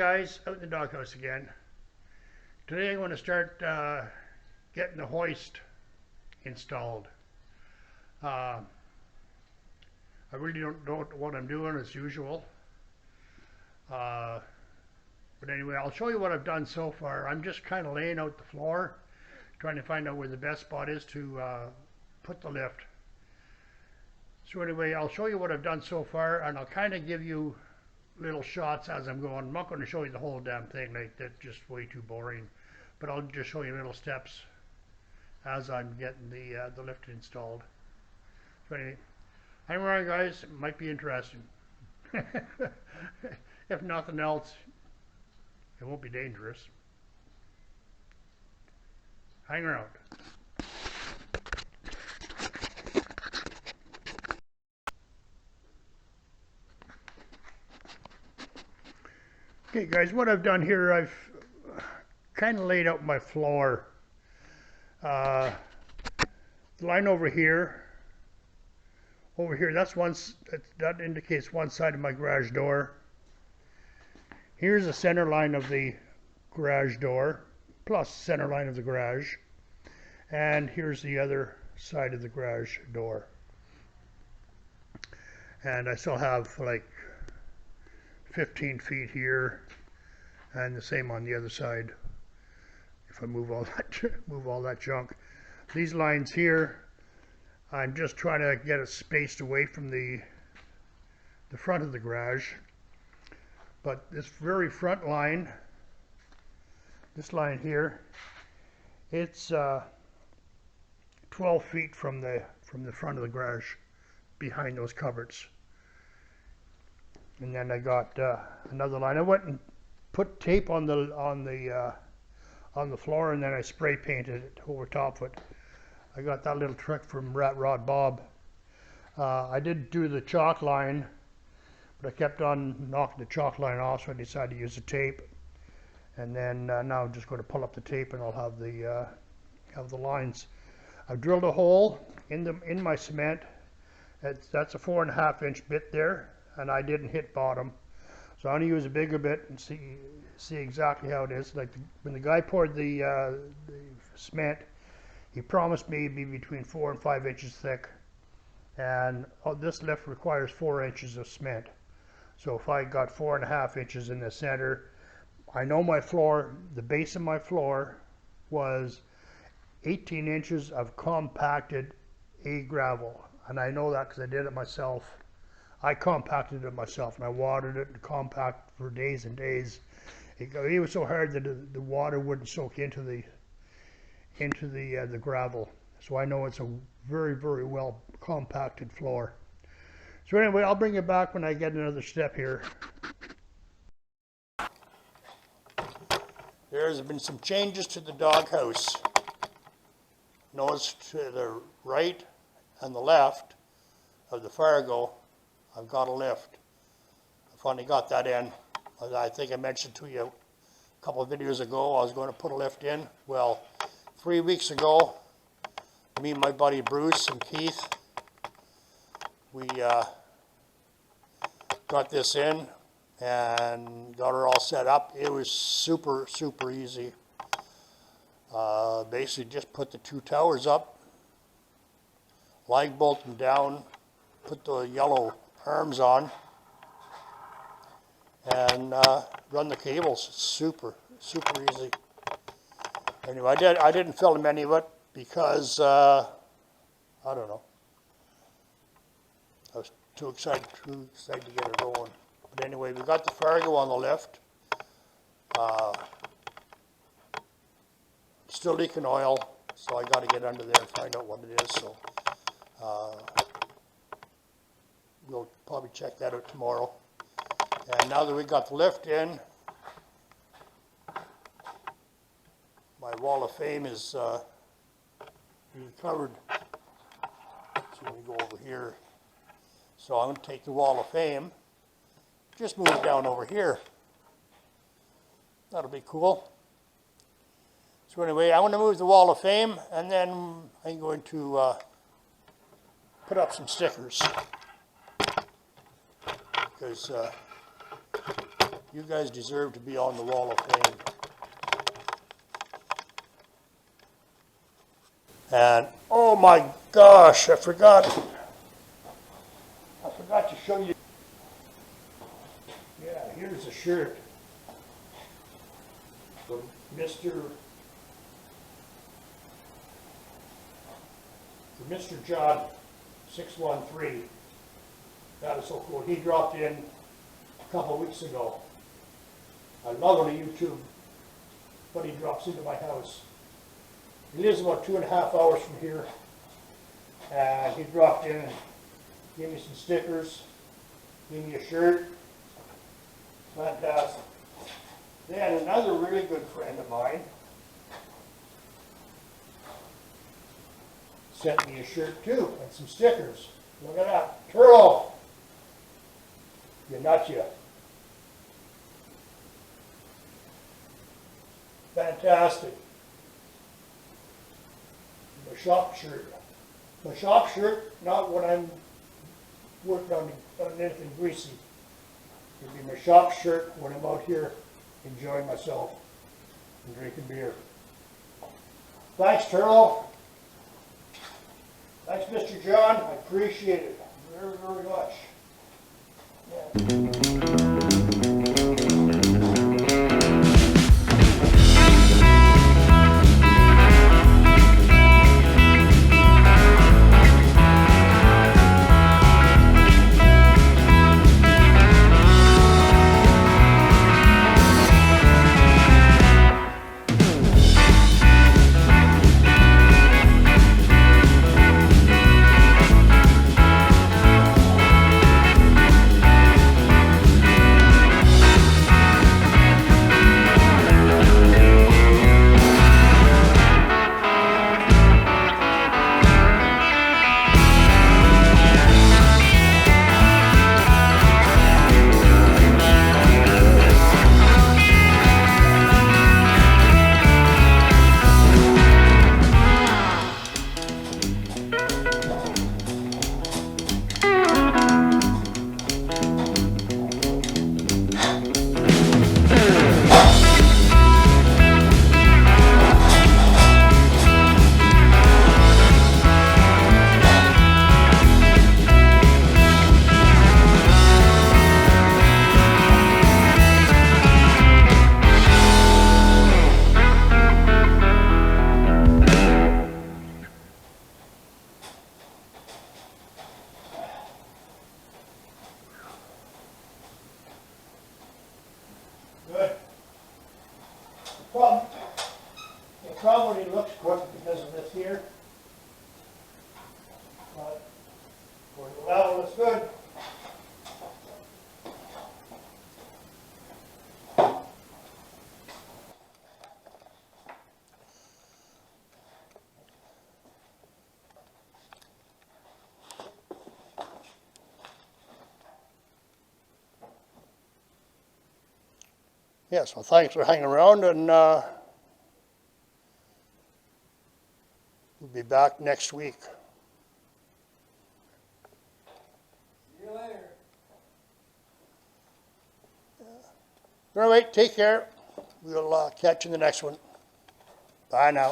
guys, out in the doghouse again. Today I'm going to start getting the hoist installed. I really don't know what I'm doing as usual. But anyway, I'll show you what I've done so far. I'm just kind of laying out the floor, trying to find out where the best spot is to put the lift. So anyway, I'll show you what I've done so far, and I'll kind of give you little shots as I'm going. I'm not going to show you the whole damn thing, like that's just way too boring. But I'll just show you little steps as I'm getting the lift installed. So anyway, hang around guys, it might be interesting. If nothing else, it won't be dangerous. Hang around. Okay guys, what I've done here, I've kind of laid out my floor. The line over here, that's that indicates one side of my garage door. Here's the center line of the garage door, plus center line of the garage. And here's the other side of the garage door. And I still have like 15 feet here, and the same on the other side. If I move all that junk, these lines here, I'm just trying to get it spaced away from the front of the garage. But this very front line, this line here, it's 12 feet from the front of the garage, behind those cupboards. And then I got another line. I went and put tape on the floor, and then I spray painted it over top of it. I got that little trick from Rat Rod Bob. I did do the chalk line, but I kept on knocking the chalk line off, so I decided to use the tape. And then now I'm just going to pull up the tape, and I'll have the lines. I've drilled a hole in my cement. That's a 4.5 inch bit there, and I didn't hit bottom. So I'm going to use a bigger bit and see exactly how it is. Like when the guy poured the cement, he promised me it'd be between 4 and 5 inches thick. And this lift requires 4 inches of cement. So if I got 4.5 inches in the center, I know my floor, the base of my floor was 18 inches of compacted gravel. And I know that because I did it myself. I compacted it myself, and I watered it and compacted for days and days. It was so hard that the water wouldn't soak into the gravel. So I know it's a very, very well compacted floor. So anyway, I'll bring you back when I get another step here. There's been some changes to the doghouse. Notice to the right and the left of the Fargo, I've got a lift. I finally got that in. I think I mentioned to you a couple of videos ago I was going to put a lift in. Well, 3 weeks ago, me and my buddy Bruce and Keith, we got this in and got her all set up. It was super, super easy. Basically just put the 2 towers up, lag bolt them down, put the yellow arms on, and run the cables. It's super, super easy. Anyway, I didn't film any of it because I don't know. I was too excited to get it going. But anyway, we got the Fargo on the lift. Still leaking oil, so I got to get under there and find out what it is. So we'll probably check that out tomorrow. And now that we got the lift in, my wall of fame is being covered. So we go over here. So I'm going to take the wall of fame, just move it down over here. That'll be cool. So anyway, I'm going to move the wall of fame, and then I'm going to put up some stickers. Because You guys deserve to be on the Wall of Fame. And oh my gosh, I forgot to show you. Yeah, here's a shirt from Mr. John 613. That is so cool. He dropped in a couple weeks ago. I love on YouTube when he drops into my house. He lives about 2.5 hours from here. And he dropped in and gave me some stickers, gave me a shirt. Fantastic. Then another really good friend of mine sent me a shirt too and some stickers. Look at that. Turlo! You nut you. Fantastic. My shop shirt. My shop shirt, not when I'm working on anything greasy. It'll be my shop shirt when I'm out here enjoying myself and drinking beer. Thanks, Turlo. Thanks, Mr. John. I appreciate it very, very much. Yeah. Good. It probably looks quick because of this here, but for the level it's good. Yes, well, thanks for hanging around, and we'll be back next week. See you later. All right, take care. We'll catch you in the next one. Bye now.